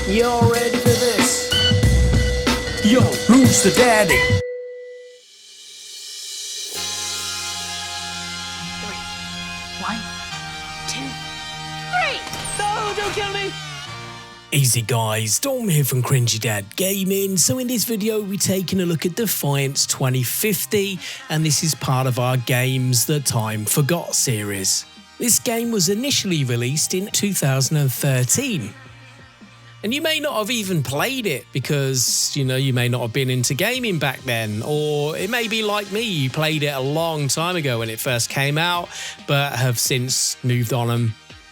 You're ready for this? Yo, who's the daddy? 3, 1, 2, 3. No, don't kill me! Easy guys, Storm here from Cringy Dad Gaming. So in this video we're taking a look at Defiance 2050, and this is part of our Games That Time Forgot series. This game was initially released in 2013. And you may not have even played it because, you may not have been into gaming back then. Or it may be like me, you played it a long time ago when it first came out, but have since moved on and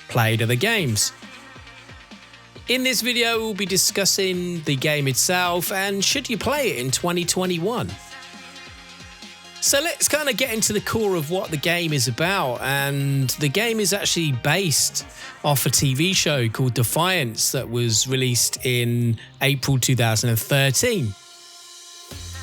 played other games. In this video, we'll be discussing the game itself and should you play it in 2021. So let's kind of get into the core of what the game is about, and the game is actually based off a TV show called Defiance that was released in April 2013.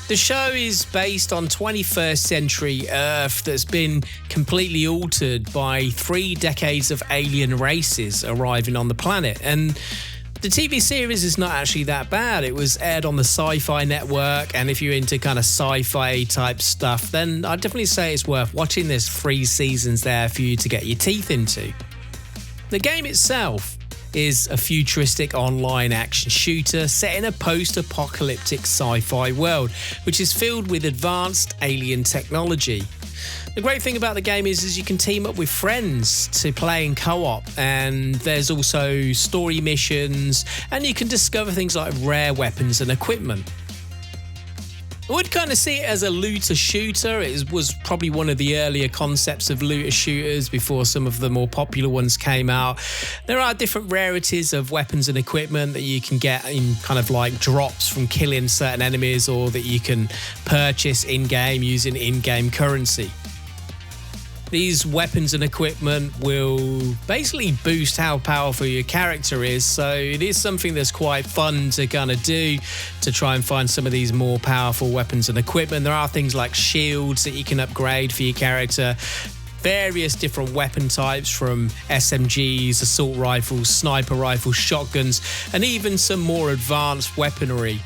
The show is based on 21st century Earth that's been completely altered by 3 decades of alien races arriving on the planet, and the TV series is not actually that bad. It was aired on the Sci-Fi network, and if you're into kind of sci-fi type stuff, then I'd definitely say it's worth watching. There's 3 seasons there for you to get your teeth into. The game itself is a futuristic online action shooter set in a post-apocalyptic sci-fi world, which is filled with advanced alien technology. The great thing about the game is you can team up with friends to play in co-op, and there's also story missions, and you can discover things like rare weapons and equipment. I would kind of see it as a looter shooter. It was probably one of the earlier concepts of looter shooters before some of the more popular ones came out. There are different rarities of weapons and equipment that you can get in kind of like drops from killing certain enemies, or that you can purchase in-game using in-game currency. These weapons and equipment will basically boost how powerful your character is, so it is something that's quite fun to kind of do, to try and find some of these more powerful weapons and equipment. There are things like shields that you can upgrade for your character, various different weapon types from SMGs, assault rifles, sniper rifles, shotguns, and even some more advanced weaponry.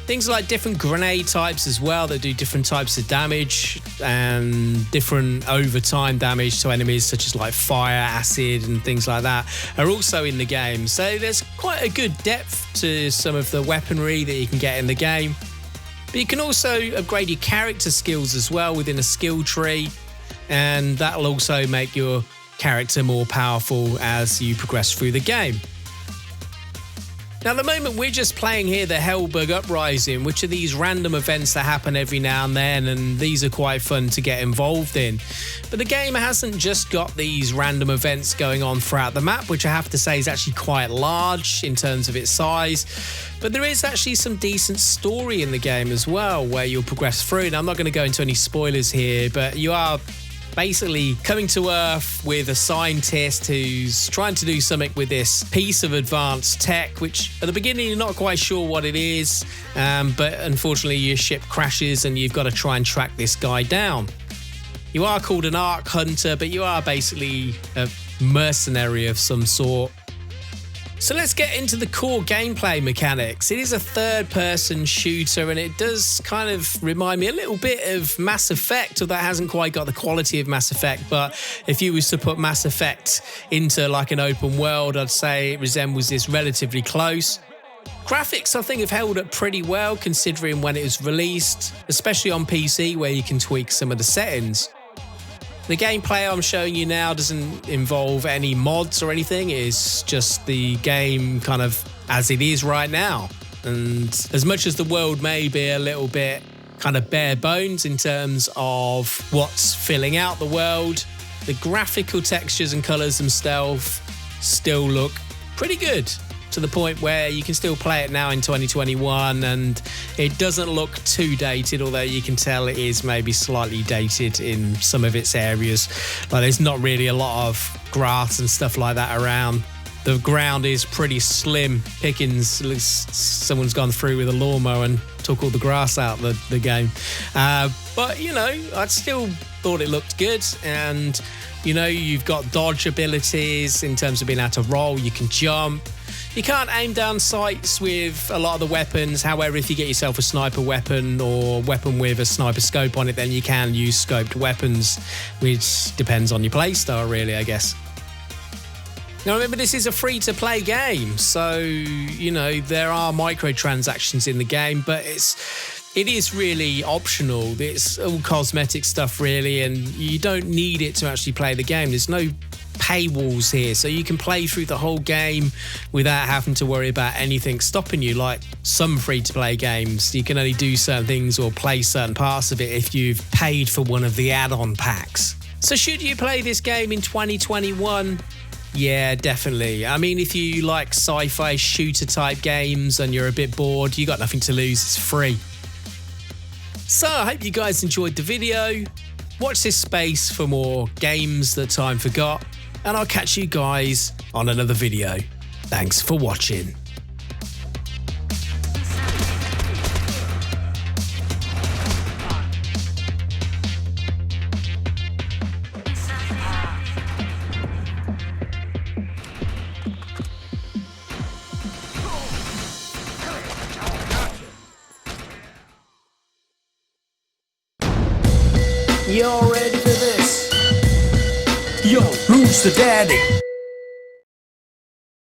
Things like different grenade types as well that do different types of damage, and different overtime damage to enemies such as like fire, acid and things like that are also in the game. So there's quite a good depth to some of the weaponry that you can get in the game. But you can also upgrade your character skills as well within a skill tree, and that'll also make your character more powerful as you progress through the game. Now, at the moment, we're just playing here the Hellberg Uprising, which are these random events that happen every now and then, and these are quite fun to get involved in. But the game hasn't just got these random events going on throughout the map, which I have to say is actually quite large in terms of its size. But there is actually some decent story in the game as well, where you'll progress through. And I'm not going to go into any spoilers here, but you are basically coming to Earth with a scientist who's trying to do something with this piece of advanced tech, which at the beginning you're not quite sure what it is, but unfortunately your ship crashes and you've got to try and track this guy down. You are called an Ark Hunter, but you are basically a mercenary of some sort. So let's get into the core gameplay mechanics. It is a third-person shooter, and it does kind of remind me a little bit of Mass Effect, although it hasn't quite got the quality of Mass Effect. But if you was to put Mass Effect into like an open world, I'd say it resembles this relatively close. Graphics, I think, have held up pretty well considering when it was released, especially on PC where you can tweak some of the settings. The gameplay I'm showing you now doesn't involve any mods or anything. It's just the game kind of as it is right now. And as much as the world may be a little bit kind of bare bones in terms of what's filling out the world, the graphical textures and colours themselves still look pretty good, to the point where you can still play it now in 2021 and it doesn't look too dated, although you can tell it is maybe slightly dated in some of its areas. Like there's not really a lot of grass and stuff like that around. The ground is pretty slim pickings. It looks someone's gone through with a lawnmower and took all the grass out of the game. But, I still thought it looked good. And, you've got dodge abilities in terms of being able to roll. You can jump. You can't aim down sights with a lot of the weapons. However, if you get yourself a sniper weapon or weapon with a sniper scope on it, then you can use scoped weapons, which depends on your playstyle, really, I guess. Now remember, this is a free-to-play game, so, you know, there are microtransactions in the game, but it is really optional. It's all cosmetic stuff, really, and you don't need it to actually play the game. There's no paywalls here, so you can play through the whole game without having to worry about anything stopping you, like some free-to-play games. You can only do certain things or play certain parts of it if you've paid for one of the add-on packs. So should you play this game in 2021? Yeah, definitely. I mean, if you like sci-fi shooter type games and you're a bit bored, you got nothing to lose, it's free. So I hope you guys enjoyed the video. Watch this space for more games that time forgot, and I'll catch you guys on another video. Thanks for watching. You're ready for this? Yo, who's the daddy?